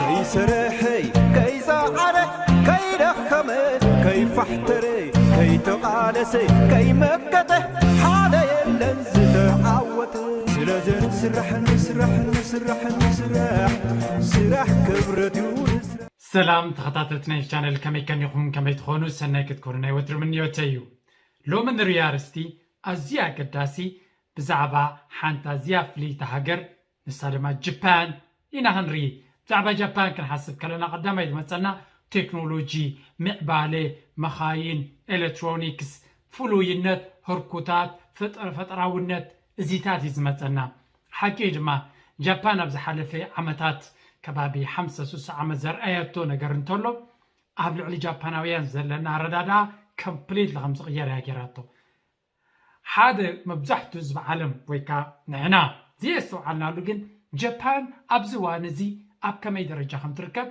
كي سرحي كي زعري كي رخمي كي فحتري كي تقالسي كي مكته حدا يلنز تعوت سلازن سرح نسرح نسرح نسرح سرح كبرت يونس سلام تخطاتتنا في channel كمي كان يخون كمي تخونو سنة كتكورنا يوتر من يوتيو لو من ريارستي أزيا قداسي بزعبا حانتا زيا فلي تهاجر نسالما جبان إنا هنري بزعبا جبان كان حسب كلنا قدام يد مثلنا تكنولوجي معبالي مخاين إلكترونيكس فلوينت هركوتات فتراونت زيتات يزمتنا حكي جما جبان بزحلفي عمتات كبابي 5-6 عمت زرقايتو نقرنتولو قبل علي جاباناويان زلنا ردادا كمبليت لغمز غير هاجراتو حاده مبزحتو زب عالم ويكا نعنا زي استوعلنا لغن جابان أبزوانزي أب كمي درجة خم تركب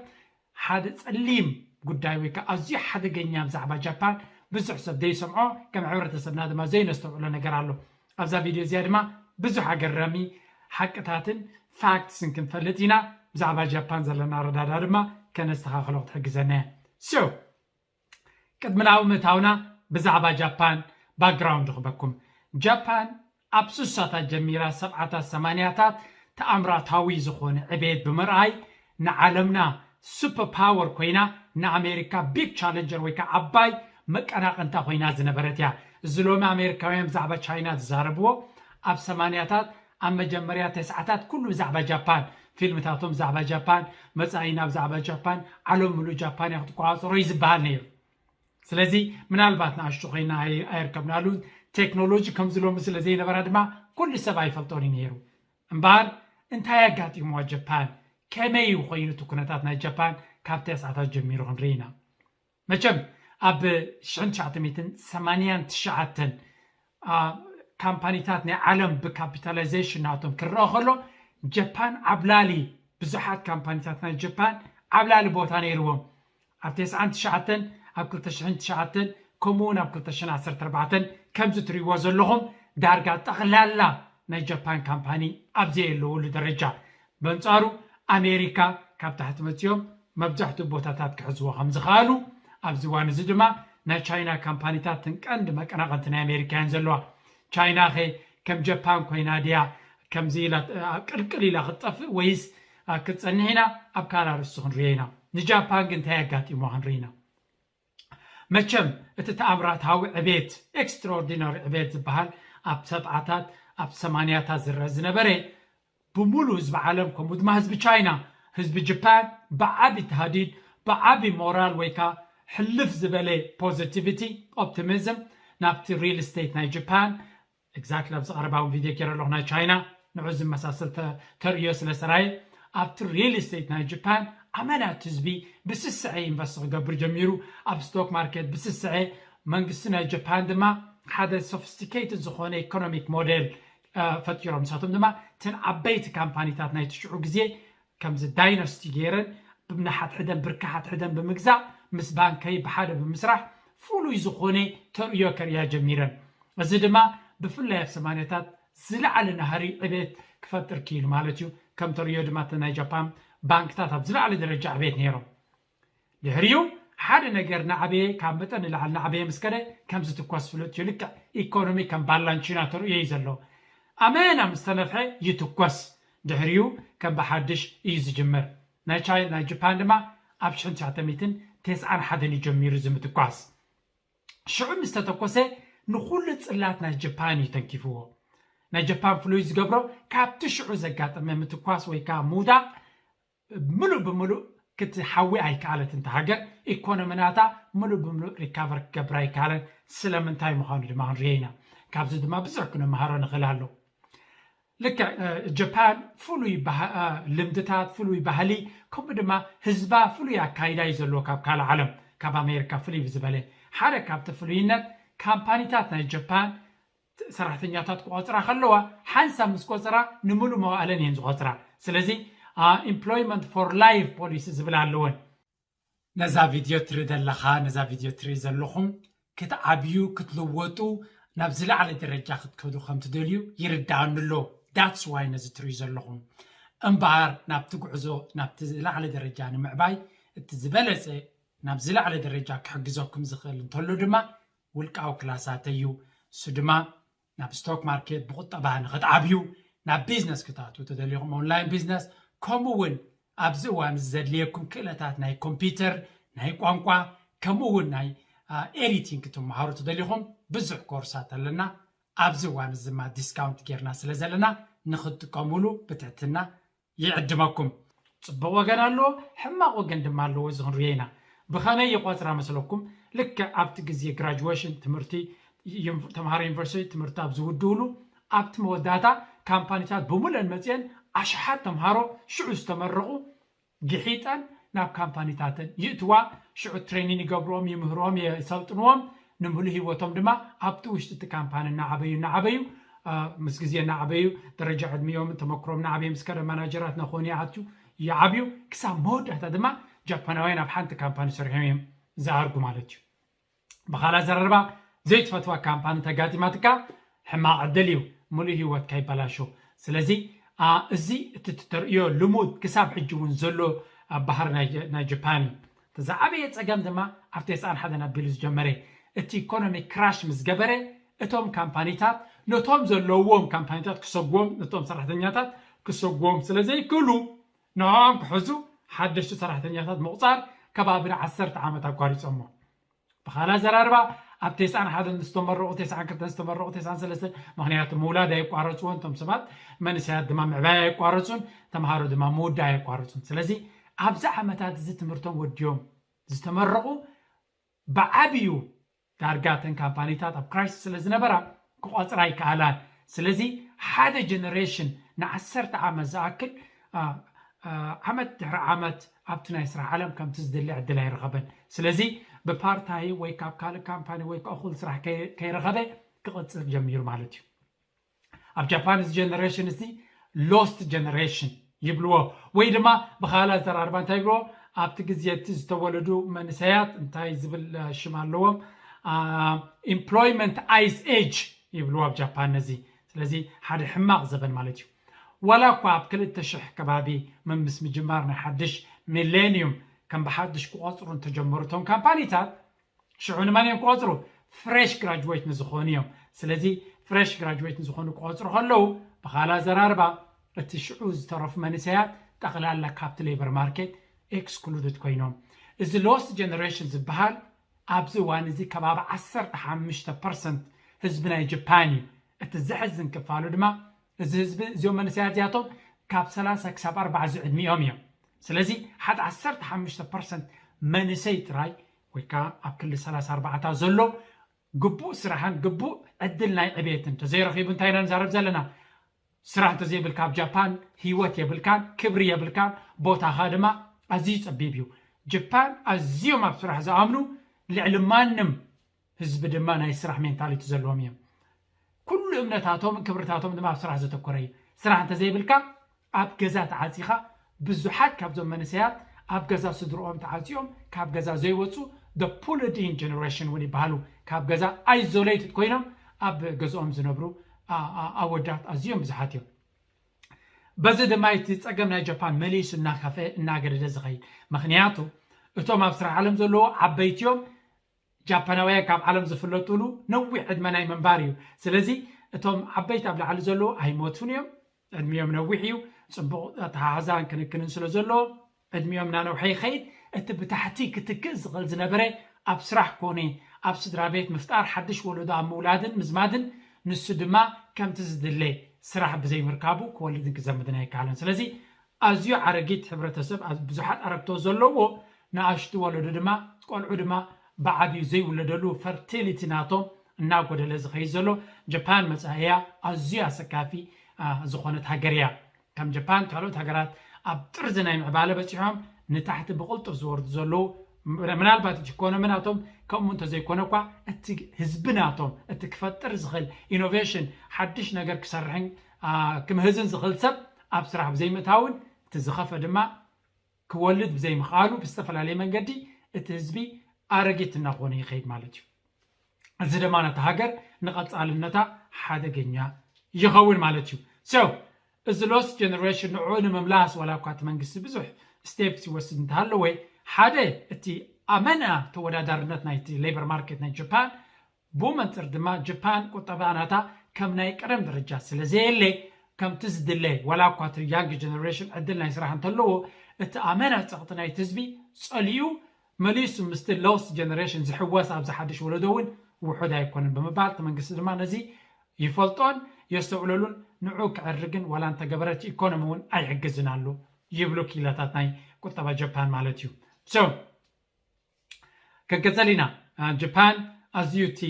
حاده تسليم قداي ويكا أزي حاده غنيا بزعبا جابان بزح سب دي سمعو كم عورة سبنا دما زي نستوعلنا نقرالو أبزا فيديو زيادة ما بزح قرامي حقتاتن فاكتسن كنفلتينا بزعبا جابان زلنا ردادا دما كان استخاخلو تحقزنا قد من عومتاونا بزعبا جابان باكراوند خبكم جابان أبسوساتا جميرا 7-8 تأمراتاوي زخون عبيد بمرأي نعلمنا سوبر باور كوينا نأمريكا بيك تشالنجر ويكا عباي مكانا قنتا خوينا زنبرتيا زلوم أمريكاوين بزعبا تشاينا تزاربو أب 8 أما جمريا 9 كله بزعبا جابان فيلم تاتهم بزعبا جابان مصاينا بزعبا جابان علوم ملو جابان ياخدكو عصرو يزبال نير سلازي من الباتنا اشتغينا ايركبنا لون تكنولوجي كمزلو مثل زي نبرادما كل سبع يفلطوني نيرو امبار انت ياقاتي موا جابان كمي يخوينو تكونتاتنا جابان كابتاس عطا جميرو هنرينا مجم اب 1989 كامبانيتاتنا عالم بكابيتاليزيشن ناتهم كراخلو جابان عبلالي بزحات كامبانيتاتنا جابان عبلالي بوتاني يروهم اب 99 اب 2009 كومون اب 2014 كمزو تريوا زلهم دارغا تقلالا ناي جابان كامباني ابزي لو درجه بنصارو امريكا كاب تحت متيوم مبزحتو بوتاتات كحزوا خمس خالو ابزوان زدما ناي تشاينا كامبانيتات تنقند مقناقنتنا امريكان زلوا تشاينا خي كم جابان كوينا ديا كم زيلا قلقليلا خطف ويس كتصنينا ابكارا رسخن رينا نجابان كنت هيغاتي مو هنرينا مچم اتتامرات هاو عبيت اكستراوردينار عبيت زبحال اب 7 اب 8 زرز نبري بمولو زب عالم كمود ما حزب تشاينا حزب جابان بعابي تهديد بعابي مورال ويكا حلف زبالي بوزيتيفيتي اوبتيميزم نابتي ريل استيت ناي جابان اكزاكتلي ابز 40 فيديو كيرلو ناي تشاينا نعزم مساسل تريوس لسراي ابتي ريل استيت ناي جابان عملات تزبي بسسعي انفستر قبر جميرو اب ستوك ماركت بسسعي منقسنا جابان دما حدا سوفيستيكيتد زخونه ايكونوميك موديل فتيرم ساتم دما تن عبيت كامبانيتات ناي تشعو غزي كمز دايناستي غيرن بمنحات حدن بركحات حدن بمغزا مس بانكاي بحاده بمسرح فولو زخونه تريو كريا جميرن ازي دما بفلا في سمانيتات زلعل نهري عبيت كفتر كيلو مالتيو كم تريو دما تناي جابان بانكتات بزرع على درجة عبيت نيرو لهريو حدا نجرنا عبيه كم بتن لعلنا عبيه مسكرة كم زتقاس فلوت يلك إيكونومي كم بالانشينا ترو يزلو أمانة مستنفع يتقاس لهريو كم بحدش يزجمر نايشاي ناي جابان دما أبشن تعتمدين 9 حدا يجمر زم تقاس شو مستتقاسه نخلص اللاتنا جاباني تنكفوه ناي جابان فلويز قبره كابتشعو زقات أمام تقاس ويكا مودا ملو بملو كنت حوي اي كالت انت حاجه ايكونوميناتا ملو بملو ريكفر كبراي كالن سلامنتاي مخانو دما رينا كابز دما بزركنا مهارن خلالو لك جابان فلوي لمدتات فلوي بحالي كم دما حزبا فلوي اكايدا يزلو كاب كال عالم كاب امريكا فلوي بزباله حركه تفلوينت كامبانيتات ناي جابان سراحتنياتات قوصرا خلوا حنسا مسقوصرا نملو موالن ينز قوصرا سلازي employment for life policies زبلالون نزا فيديو تريد اللخا نزا فيديو تريد اللخم كتعبيو كتلووتو نبزل على درجة كتكودو خمت دوليو يردان اللو that's why نزا تريد اللخم እምባር ናብቲ ጉዕዞ ናብቲ ዝላዕለ ደረጃ ንምዕባይ እቲ ዝበለፀ ናብ ዝላዕለ ደረጃ ክሕግዘኩም ዝኽእል እንተሎ ድማ ውልቃዊ ክላሳት እዩ እሱ ድማ ናብ ስቶክ ማርኬት ብቁጠባ ንኽትዓብዩ ናብ ቢዝነስ ክትኣትዉ ተደልዩኹም ኦንላይን ቢዝነስ ከምኡውን ኣብዚ እዋን ዘድልየኩም ክእለታት ናይ ኮምፒውተር ናይ ቋንቋ ከምኡውን ናይ ኤዲቲንግ ክትመሃሩ ተደልዩኹም ብዙሕ ኮርሳት ኣለና ኣብዚ እዋን እዚ ድማ ዲስካውንት ጌርና ስለ ዘለና ንኽትጥቀምሉ ብትሕትና ይዕድመኩም ፅቡቅ ወገን ኣለዎ ሕማቅ ወገን ድማ ኣለዎ እዚ ክንሪኦ ኢና ብኸመይ ይቆፅራ መስለኩም ልክ ኣብቲ ግዜ ግራጁዌሽን ትምህርቲ ተምሃሮ ዩኒቨርሲቲ ትምህርቲ ኣብ ዝውድውሉ ኣብቲ መወዳእታ ካምፓኒታት ብሙሉአን መፅአን ኣሽሓት ተምሃሮ ሽዑ ዝተመረቑ ግሒጠን ናብ ካምፓኒታትን ይእትዋ ሽዑ ትሬኒንግ ይገብሮም ይምህሮም የሰልጥንዎም ንምሉእ ሂወቶም ድማ ኣብቲ ውሽጢ እቲ ካምፓኒ እናዓበዩ ምስ ግዜ እናዓበዩ ደረጃ ዕድሚኦም ተመክሮም እናዓበዩ ምስ ከደ ማናጀራት ናኾኑ ይዓብዩ ክሳብ መወዳእታ ድማ ጃፓናውያን ኣብ ሓንቲ ካምፓኒ ሰሪሖም እዮም ዝኣርጉ ማለት እዩ ብኻልእ ዘረባ ዘይትፈትዋ ካምፓኒ ተጋጢማትካ ሕማቕ ዕድል እዩ ሙሉእ ሂወትካ ይበላሾ ስለዚ እዚ እቲ ትርእዮ ልሙድ ክሳብ ሕጂ እውን ዘሎ ኣብ ባህሪ ናይ ጃፓን ተዛዓበየ ፀገም ድማ ኣብ 91 ኣቢሉ ዝጀመረ እቲ ኢኮኖሚ ክራሽ ምስ ገበረ እቶም ካምፓኒታት ነቶም ዘለዎም ካምፓኒታት ክሰግዎም ነቶም ሰራሕተኛታት ክሰግዎም ስለዘይክእሉ ንዖም ክሕዙ ሓደሽቲ ሰራሕተኛታት ምቁፃር ከባቢ 10 ዓመት ኣቋሪፆሞ ብኻልእ ዘራርባ ኣብ 91 ዝተመረቑ 92 ዝተመረቑ 93 ምክንያቱ ምውላድ ኣይቋረፅዎን እቶም ሰባት መንእሰያት ድማ ምዕባይ ኣይቋረፁን ተምሃሮ ድማ ምውዳይ ኣይቋረፁን ስለዚ ኣብዚ ዓመታት እዚ ትምህርቶም ወድዮም ዝተመረቑ ብዓብዩ ዳርጋተን ካምፓኒታት ኣብ ክራይሲስ ስለ ዝነበራ ክቆፅራ ይከኣላን ስለዚ ሓደ ጀነሬሽን ን10 ዓመት ዝኣክል ዓመት ድሕሪ ዓመት ኣብቲ ናይ ስራሕ ዓለም ከምቲ ዝድሊ ዕድል ኣይረኸበን ስለዚ ብፓርታይ ወይ ካብ ካልእ ካምፓኒ ወይ ከእኹል ስራሕ ከይረኸበ ክቕፅል ጀሚሩ ማለት እዩ ኣብ ጃፓን እዚ ጀነሬሽን እዚ ሎስት ጀነሬሽን ይብልዎ ወይ ድማ ብኻልእ ዘራርባ እንታይ ይብልዎ ኣብቲ ግዜ እቲ ዝተወለዱ መንእሰያት እንታይ ዝብል ሽም ኣለዎም ኤምፕሎይመንት ኣይስ ኤጅ ይብልዎ ኣብ ጃፓን እዚ ስለዚ ሓደ ሕማቕ ዘበን ማለት እዩ ወላ እኳ ኣብ 2000 ከባቢ ምስ ምጅማር ናይ ሓድሽ ሚሌኒየም ከም ብሓድሽ ክቆፅሩ እንተጀመሩ እቶም ካምፓኒታት ሽዑ ንመን እዮም ክቆፅሩ ፍሬሽ ግራጁዌት ንዝኾኑ እዮም ስለዚ ፍሬሽ ግራጁዌት ንዝኾኑ ክቆፅሩ ከለዉ ብኻልእ ዘራርባ እቲ ሽዑ ዝተረፉ መንእሰያት ጠቕላላ ካብቲ ሌበር ማርኬት ኤክስክሉድድ ኮይኖም እዚ ሎስት ጀነሬሽን ዝበሃል ኣብዚ እዋን እዚ ከባቢ 15% ህዝቢ ናይ ጃፓን እዩ እቲ ዝሕዝን ክፋሉ ድማ እዚ ህዝቢ እዚኦም መንእሰያት እዚኣቶም ካብ 30 ክሳብ 40 ዕድሚኦም እዮም ስለዚ ሓደ 15% መንእሰይ ጥራይ ወይ ከዓ ኣብ ክልል 34 ዘሎ ግቡእ ስራሕን ግቡእ ዕድል ናይ ዕቤትን ተዘይረኺቡ እንታይ ኢና ንዛረብ ዘለና ስራሕ እንተዘይብልካ ኣብ ጃፓን ሂወት የብልካን ክብሪ የብልካን ቦታኻ ድማ ኣዝዩ ፀቢብ እዩ ጃፓን ኣዝዮም ኣብ ስራሕ ዝኣምኑ ልዕሊ ማንም ህዝቢ ድማ ናይ ስራሕ ሜንታሊቲ ዘለዎም እዮም ኩሉ እምነታቶም ክብርታቶም ድማ ኣብ ስራሕ ዘተኮረ እዩ ስራሕ እንተዘይብልካ ኣብ ገዛ ተዓፂኻ ብዙሓት ካብዞም መንእሰያት ኣብ ገዛ ስድርኦም ተዓፂኦም ካብ ገዛ ዘይወፁ the pulled in generation እውን ይበሃሉ ካብ ገዛ isolated ኮይኖም ኣብ ገዝኦም ዝነብሩ ኣወዳት ኣዝዮም ብዙሓት እዮም በዚ ድማ እቲ ፀገም ናይ ጃፓን መሊሱ እናኸፈ እናገደደ ዝኸይድ ምክንያቱ እቶም ኣብ ስራሕ ዓለም ዘለዎ ዓበይቲዮም ጃፓናውያን ካብ ዓለም ዝፍለጡሉ ነዊሕ ዕድመ ናይ መንባር እዩ ስለዚ እቶም ዓበይቲ ኣብ ላዕሊ ዘለዎ ኣይሞቱን እዮም ዕድሚኦም ነዊሕ እዩ ፅቡቕ ተሓሓዛን ክንክንን ስለ ዘለዎ ዕድሚኦም እናነውሐ ይኸይድ እቲ ብታሕቲ ክትክእ ዝኽእል ዝነበረ ኣብ ስራሕ ኮነ ኣብ ስድራ ቤት ምፍጣር ሓድሽ ወለዶ ኣብ ምውላድን ምዝማድን ንሱ ድማ ከምቲ ዝድለ ስራሕ ብዘይምርካቡ ክወልድን ክዘምድን ኣይከኣለን ስለዚ ኣዝዩ ዓረጊት ሕብረተሰብ ብዙሓት ኣረግቶ ዘለዎ ንኣሽቱ ወለዶ ድማ ቆልዑ ድማ ብዓብዩ ዘይውለደሉ ፈርቲሊቲ ናቶም እናጎደለ ዝኸይድ ዘሎ ጃፓን መፅእያ ኣዝዩ ኣሰካፊ ዝኾነት ሃገር እያ ከም ጃፓን ካልኦት ሃገራት ኣብ ጥርዚ ናይ ምዕባለ በፂሖም ንታሕቲ ብቁልጡፍ ዝወርዱ ዘለዉ ምናልባት እቲ ኢኮኖሚ ናቶም ከምኡ እንተዘይኮነ እኳ እቲ ህዝቢ ናቶም እቲ ክፈጥር ዝኽእል ኢኖቬሽን ሓድሽ ነገር ክሰርሕን ክምህዝን ዝኽእል ሰብ ኣብ ስራሕ ብዘይምእታውን እቲ ዝኸፈ ድማ ክወልድ ብዘይምኽኣሉ ብዝተፈላለየ መንገዲ እቲ ህዝቢ ኣረጊት እናኾነ ይኸይድ ማለት እዩ እዚ ድማ ነቲ ሃገር ንቐፃልነታ ሓደገኛ ይኸውን ማለት እዩ እዚ ሎስ ጀነሬሽን ንዑ ንምምላስ ወላ እኳ እቲ መንግስቲ ብዙሕ ስቴፕስ ይወስድ እንተሃለወ ሓደ እቲ ኣመና ተወዳዳርነት ናይቲ ሌበር ማርኬት ናይ ጃፓን ብመንፅር ድማ ጃፓን ቁጠባ ናታ ከም ናይ ቀደም ደረጃ ስለዘየለ ከምቲ ዝድለ ወላ እኳ እቲ ያንግ ጀነሬሽን ዕድል ናይ ስራሕ እንተለዎ እቲ ኣመና ፀቕጢ ናይቲ ህዝቢ ፀሊኡ መሊሱ ምስቲ ሎስ ጀነሬሽን ዝሕወስ ኣብ ዝሓድሽ ወለዶ እውን ውሑድ ኣይኮነን ብምባል እቲ መንግስቲ ድማ ነዚ ይፈልጦን የስተውዕለሉን ንዑ ክዕርግን ወላ እንተገበረት ኢኮኖሚ እውን ኣይሕግዝን ኣሎ ይብሉ ኪላታት ናይ ቁጠባ ጃፓን ማለት እዩ ክንቀፅል ኢና ጃፓን ኣዝዩቲ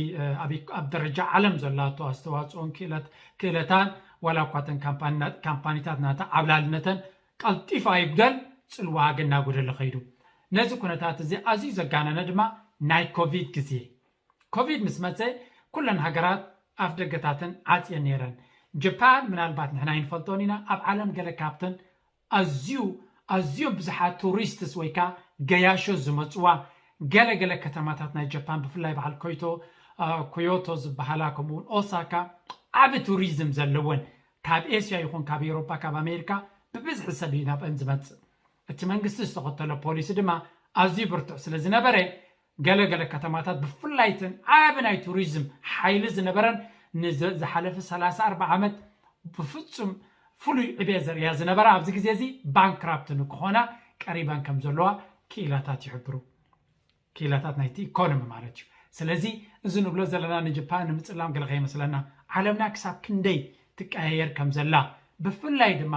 ኣብ ደረጃ ዓለም ዘላቶ ኣስተዋፅኦን ክእለታን ወላ እኳ ተን ካምፓኒታት ናታ ዓብላልነተን ቀልጢፋ ይጉደል ፅልዋ ግን እናጎደለ ኸይዱ ነዚ ኩነታት እዚ ኣዝዩ ዘጋነነ ድማ ናይ ኮቪድ ግዜ ኮቪድ ምስ መፀ ኩለን ሃገራት ኣፍ ደገታትን ዓፅየን ነይረን ጃፓን ምናልባት ንሕና ይንፈልጦን ኢና ኣብ ዓለም ገለ ካብተን ኣዝዮም ብዙሓት ቱሪስትስ ወይ ከዓ ገያሾ ዝመፅዋ ገለገለ ከተማታት ናይ ጃፓን ብፍላይ በዓል ኮዮቶ ዝበሃላ ከምኡውን ኦሳካ ዓብ ቱሪዝም ዘለወን ካብ ኤስያ ይኹን ካብ ኤሮፓ ካብ ኣሜሪካ ብብዝሒ ሰብ እዩ ናብአን ዝመፅእ እቲ መንግስቲ ዝተኸተሎ ፖሊሲ ድማ ኣዝዩ ብርቱዕ ስለ ዝነበረ ገለገለ ከተማታት ብፍላይትን ዓብ ናይ ቱሪዝም ሓይሊ ዝነበረን ንዝሓለፈ 34 ዓመት ብፍፁም ፍሉይ ዕብየ ዘርያ ዝነበረ ኣብዚ ግዜ እዚ ባንክራፕት ንክኾና ቀሪበን ከም ዘለዋ ክኢላታት ይሕብሩ ክኢላታት ናይቲ ኢኮኖሚ ማለት እዩ ስለዚ እዚ ንብሎ ዘለና ንጃፓን ንምፅላም ገለ ከይመስለና ዓለምና ክሳብ ክንደይ ትቀያየር ከም ዘላ ብፍላይ ድማ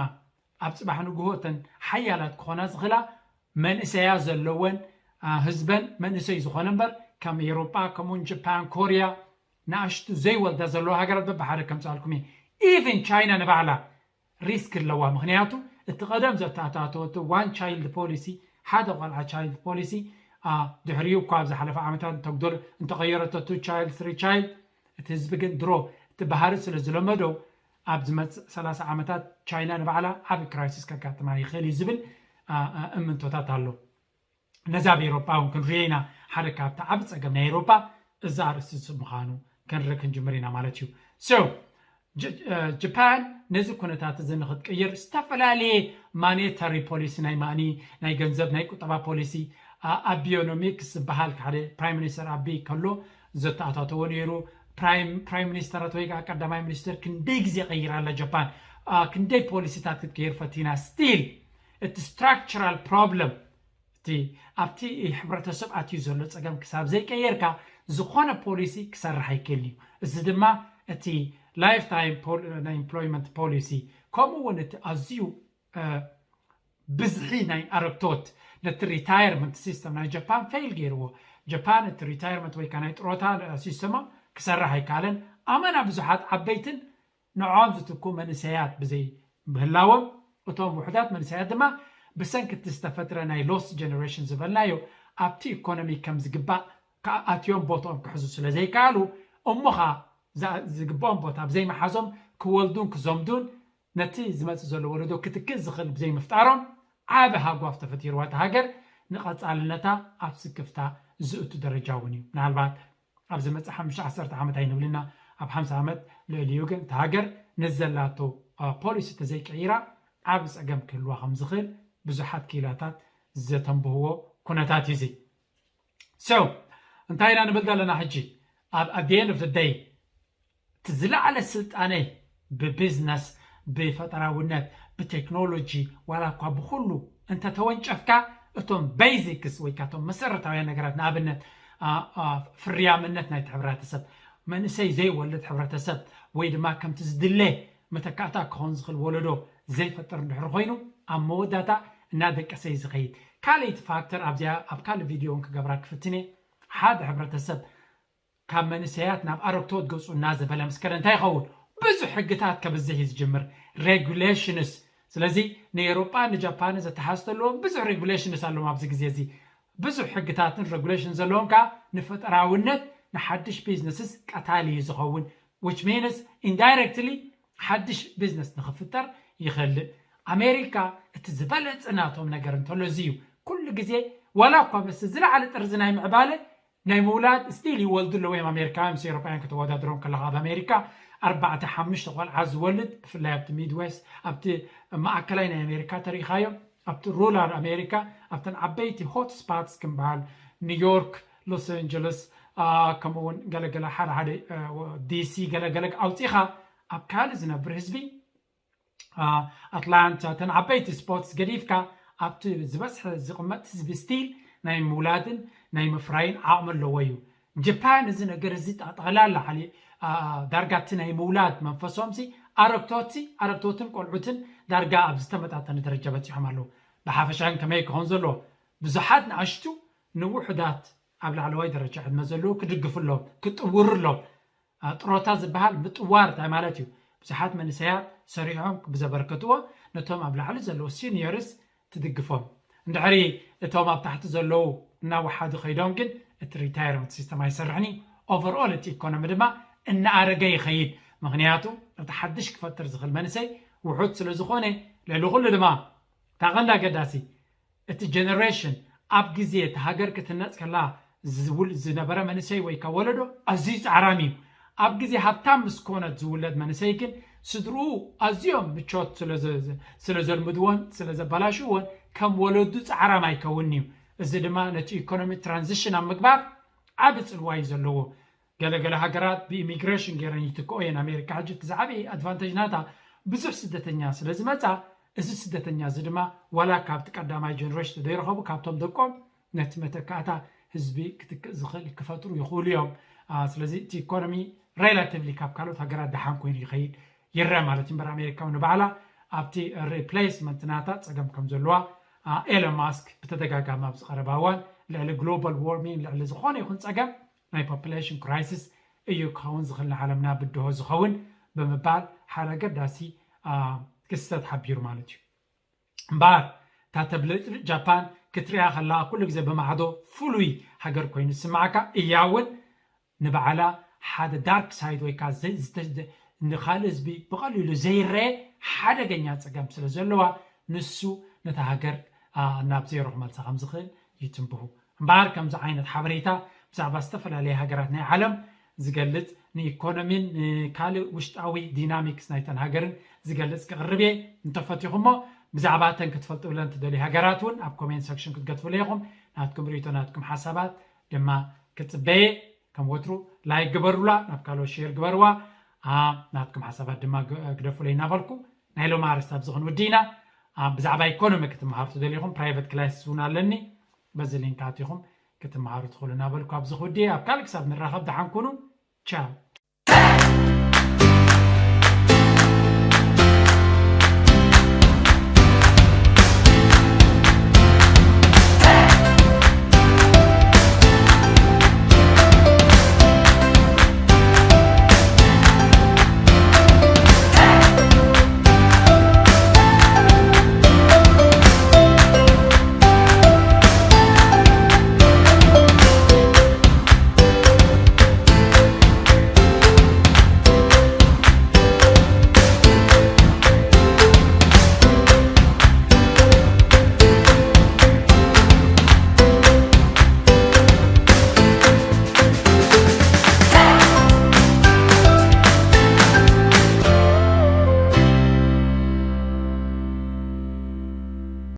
ኣብ ፅባሕ ንግሆተን ሓያላት ክኾና ዝኽእላ መንእሰያ ዘለወን ህዝበን መንእሰይ ዝኾነ እምበር ከም ኤሮጳ ከምኡውን ጃፓን ኮርያ ንኣሽቱ ዘይወልዳ ዘለዎ ሃገራት በብሓደ ከም ፃልኩም እየ ኢቨን ቻይና ንባዕላ ሪስክ ኣለዋ ምክንያቱ እቲ ቀደም ዘተኣታተወቱ ዋን ቻይልድ ፖሊሲ ሓደ ቆልዓ ቻይልድ ፖሊሲ ድሕሪኡ እኳ ኣብ ዝሓለፈ ዓመታት ተግዶር እንተቐየረቶ 2 ቻይልድ 3 ቻይልድ እቲ ህዝቢ ግን ድሮ እቲ ባህሪ ስለ ዝለመዶ ኣብ ዝመፅእ 30 ዓመታት ቻይና ንባዕላ ዓብ ክራይሲስ ከጋጥማ ይኽእል እዩ ዝብል እምንቶታት ኣሎ ነዚ ኣብ ኤሮጳ እውን ክንሪኦ ኢና ሓደ ካብቲ ዓብ ፀገም ናይ ኤሮጳ እዛ ኣርእስቲ ምዃኑ ክንርኢ ክንጅምር ኢና ማለት እዩ ጃፓን ነዚ ኩነታት እዚ ንክትቅይር ዝተፈላለየ ማኔታሪ ፖሊሲ ናይ ማእኒ ናይ ገንዘብ ናይ ቁጠባ ፖሊሲ ኣቢዮኖሚክስ ዝበሃል ሓደ ፕራይም ሚኒስተር ኣቢ ከሎ ዘተኣታተዎ ነይሩ ፕራይም ሚኒስተራት ወይ ከዓ ቀዳማይ ሚኒስተር ክንደይ ግዜ ቀይራ ኣላ ጃፓን ክንደይ ፖሊሲታት ክትቀይር ፈቲና ስቲል እቲ ስትራክቸራል ፕሮብለም እቲ ኣብቲ ሕብረተሰብ ኣትዩ ዘሎ ፀገም ክሳብ ዘይቀየርካ ዝኾነ ፖሊሲ ክሰርሕ ኣይክእል እዩ እዚ ድማ እቲ ላይፍ ታይም ናይ ኤምፕሎይመንት ፖሊሲ ከምኡውን እቲ ኣዝዩ ብዝሒ ናይ ኣረግቶት ነቲ ሪታየርመንት ሲስተም ናይ ጃፓን ፌይል ገይርዎ ጃፓን እቲ ሪታየርመንት ወይ ከዓ ናይ ጥሮታ ሲስተማ ክሰርሕ ኣይከኣለን ኣመና ብዙሓት ዓበይትን ንዖም ዝትኩ መንእሰያት ብዘይ ምህላዎም እቶም ውሕዳት መንእሰያት ድማ ብሰንኪ እቲ ዝተፈጥረ ናይ ሎስ ጀነሬሽን ዝበልናዮ ኣብቲ ኢኮኖሚ ከም ዝግባእ ኣትዮም ቦትኦም ክሕዙ ስለ ዘይከኣሉ እሞኻ ዝግብኦም ቦታ ብዘይመሓዞም ክወልዱን ክዘምዱን ነቲ ዝመፅእ ዘሎ ወለዶ ክትክእ ዝኽእል ብዘይምፍጣሮም ዓብ ሃጓፍ ተፈጢርዋ እቲ ሃገር ንቐፃልነታ ኣብ ስክፍታ ዝእቱ ደረጃ እውን እዩ ምናልባት ኣብ ዝመፅእ 5-10 ዓመት ኣይንብልና ኣብ 50 ዓመት ልዕሊኡ ግን እቲ ሃገር ንዘላቶ ፖሊሲ ተዘይቀይራ ዓብ ፀገም ክህልዋ ከም ዝኽእል ብዙሓት ክኢላታት ዘተንብህዎ ኩነታት እዩ ዚ እንታይ ኢና ንብል ዘለና ሕጂ ኣብ the end of the day እቲ ዝለዓለ ስልጣነ ብቢዝነስ ብፈጠራውነት ብቴክኖሎጂ ዋላ እኳ ብኩሉ እንተተወንጨፍካ እቶም ቤዚክስ ወይ ከዓ እቶም መሰረታውያን ነገራት ንኣብነት ፍርያምነት ናይቲ ሕብረተሰብ መንእሰይ ዘይወልድ ሕብረተሰብ ወይ ድማ ከምቲ ዝድለ መተካእታ ክኾን ዝኽእል ወለዶ ዘይፈጥር እንድሕር ኮይኑ ኣብ መወዳእታ እናደቀሰይ ዝኸይድ ካልእቲ ፋክተር ኣብ ካልእ ቪድዮ ክገብራ ክፍትነ ሓደ ሕብረተሰብ ካብ መንእሰያት ናብ ኣረግቶት ገፁ እናዘበለ ምስከረ እንታይ ይኸውን ብዙሕ ሕግታት ከብዝሕ እዩ ዝጅምር ሬጉሌሽንስ ስለዚ ንኤሮጳ ንጃፓን ዘተሓዝተ ኣለዎም ብዙሕ ሬጉሌሽንስ ኣለዎም ኣብዚ ግዜ እዚ ብዙሕ ሕግታትን ሬጉሌሽን ዘለዎም ከዓ ንፈጠራውነት ንሓድሽ ቢዝነስስ ቀታሊ እዩ ዝኸውን which means indirectly ሓድሽ ቢዝነስ ንኽፍጠር ይኽእልእ ኣሜሪካ እቲ ዝበለፀ ናቶም ነገር እንተሎ እዚ እዩ ኩሉ ግዜ ዋላ እኳ ምስ ዝለዓለ ጥርዚ ናይ ምዕባለ ናይ ምውላድ ስቲል ይወልዱ ኣለዎ እዮም ኣሜሪካውያን ምስ ኤሮጳውያን ከተወዳድሮም ከለካ ኣብ ኣሜሪካ 4-5 ቆልዓ ዝወልድ ብፍላይ ኣብቲ ሚድዌስት ኣብቲ ማእከላይ ናይ ኣሜሪካ ተሪኻዮ ኣብቲ ሩራል ኣሜሪካ ኣብተን ዓበይቲ ሆት ስፖትስ ክምበሃል ኒውዮርክ ሎስ አንጀለስ ከምኡውን ገለገለ ሓደ ዲሲ ገለገለ ኣውፂኻ ኣብ ካልእ ዝነብር ህዝቢ ኣትላንታ ተን ዓበይቲ ስፖርትስ ገዲፍካ ኣብቲ ዝበዝሐ ዝቕመጥ ህዝቢ ስቲል ናይ ምውላድን ናይ ምፍራይን ዓቕሚ ኣለዎ እዩ ጃፓን እዚ ነገር እዚ ጠቕላላ ዳርጋ እቲ ናይ ምውላድ መንፈሶም ኣረግቶትን ቆልዑትን ዳርጋ ኣብ ዝተመጣጠነ ደረጃ በፂሖም ኣለዉ ብሓፈሻን ከመይ ክኾን ዘሎ ብዙሓት ንኣሽቱ ንውሕዳት ኣብ ላዕለዋይ ደረጃ ዕድመ ዘለዉ ክድግፍሎም ክጥውርሎም ጥሮታ ዝበሃል ምጥዋር እንታይ ማለት እዩ ብዙሓት መንእሰያት ሰሪሖም ብዘበርከትዎ ነቶም ኣብ ላዕሊ ዘለዉ ሲኒየርስ ትድግፎም እንድሕሪ እቶም ኣብ ታሕቲ ዘለዉ እናወሓዱ ከይዶም ግን እቲ ሪታይርመንት ሲስተም ኣይሰርሕኒ ኦቨርኦል እቲ ኢኮኖሚ ድማ እናኣረገ ይኸይድ ምክንያቱ እቲ ሓድሽ ክፈጥር ዝኽእል መንእሰይ ውሑድ ስለ ዝኾነ ልዕሊ ኩሉ ድማ ታቐንዲ ኣገዳሲ እቲ ጀነሬሽን ኣብ ግዜ እቲ ሃገር ክትነፅ ከላ ዝነበረ መንእሰይ ወይ ካብ ወለዶ ኣዝዩ ፃዕራሚ እዩ ኣብ ግዜ ሃብታም ምስ ኮነት ዝውለድ መንእሰይ ግን ስድርኡ ኣዝዮም ምቾት ስለ ዘልምድዎን ስለ ዘበላሽዎን ከም ወለዱ ፃዕራም ኣይከውን እዩ እዚ ድማ ነቲ ኢኮኖሚ ትራንዚሽን ኣብ ምግባር ዓብ ፅልዋ እዩ ዘለዎ ገለገለ ሃገራት ብኢሚግሬሽን ገይረን ይትክኦ እየን ኣሜሪካ ሕጂ እቲ ዝዓበየ ኣድቫንቴጅ ናታ ብዙሕ ስደተኛ ስለ ዝመፃ እዚ ስደተኛ እዚ ድማ ዋላ ካብቲ ቀዳማይ ጀነሬሽን ዘይረኸቡ ካብቶም ደቆም ነቲ መተካእታ ህዝቢ ክትክእ ዝኽእል ክፈጥሩ ይኽእሉ እዮም ስለዚ እቲ ኢኮኖሚ ሬላቲቭሊ ካብ ካልኦት ሃገራት ድሓን ኮይኑ ይኸይድ ይረአ ማለት እዩ እምበር ኣሜሪካ ንባዕላ ኣብቲ ሪፕሌስመንት ናታ ፀገም ከም ዘለዋ ኤሎን ማስክ ብተደጋጋሚ ኣብ ዝቐረባ እዋን ልዕሊ ግሎባል ዋርሚንግ ልዕሊ ዝኾነ ይኹን ፀገም ናይ ፖፑሌሽን ክራይሲስ እዩ ክኸውን ዝኽእል ንዓለምና ብድሆ ዝኸውን ብምባል ሓደ ኣገዳሲ ክስተት ሓቢሩ ማለት እዩ እምበር እታ ተብልጭልጭ ጃፓን ክትሪኣ ከለካ ኩሉ ግዜ ብማዕዶ ፍሉይ ሃገር ኮይኑ ዝስማዓካ እያ እውን ንባዕላ ሓደ ዳርክ ሳይድ ወይ ከዓ ንካልእ ህዝቢ ብቐሊሉ ዘይረአ ሓደገኛ ፀገም ስለ ዘለዋ ንሱ ነታ ሃገር ናብ ዜሮ ክመልሳ ከም ዝኽእል ይትንብሁ እምበር ከምዚ ዓይነት ሓበሬታ ብዛዕባ ዝተፈላለየ ሃገራት ናይ ዓለም ዝገልፅ ንኢኮኖሚን ንካልእ ውሽጣዊ ዲናሚክስ ናይተን ሃገርን ዝገልፅ ክቅርብ እየ እንተፈቲኹሞ ብዛዕባ ተን ክትፈልጡ ብለን ትደልዩ ሃገራት እውን ኣብ ኮሜንት ሴክሽን ክትገትፍሉ ኢኹም ናትኩም ርእቶ ናትኩም ሓሳባት ድማ ክፅበየ ከም ወትሩ ላይክ ግበሩላ ናብ ካልኦት ሼር ግበርዋ ናትኩም ሓሳባት ድማ ግደፍሉ ይናበልኩ ናይ ሎማ ኣርስታ ኣብዚ ክንውዲና ብዛዕባ ኢኮኖሚ ክትመሃሩ ትደልዩኹም ፕራይቬት ክላስ እውን ኣለኒ በዚ ሊንክ ኣትኹም ክትመሃሩ ትኽእሉ እናበልኩ ኣብዚ ክውዲ ኣብ ካልእ ክሳብ ንራኸብ ድሓን ኩኑ ቻው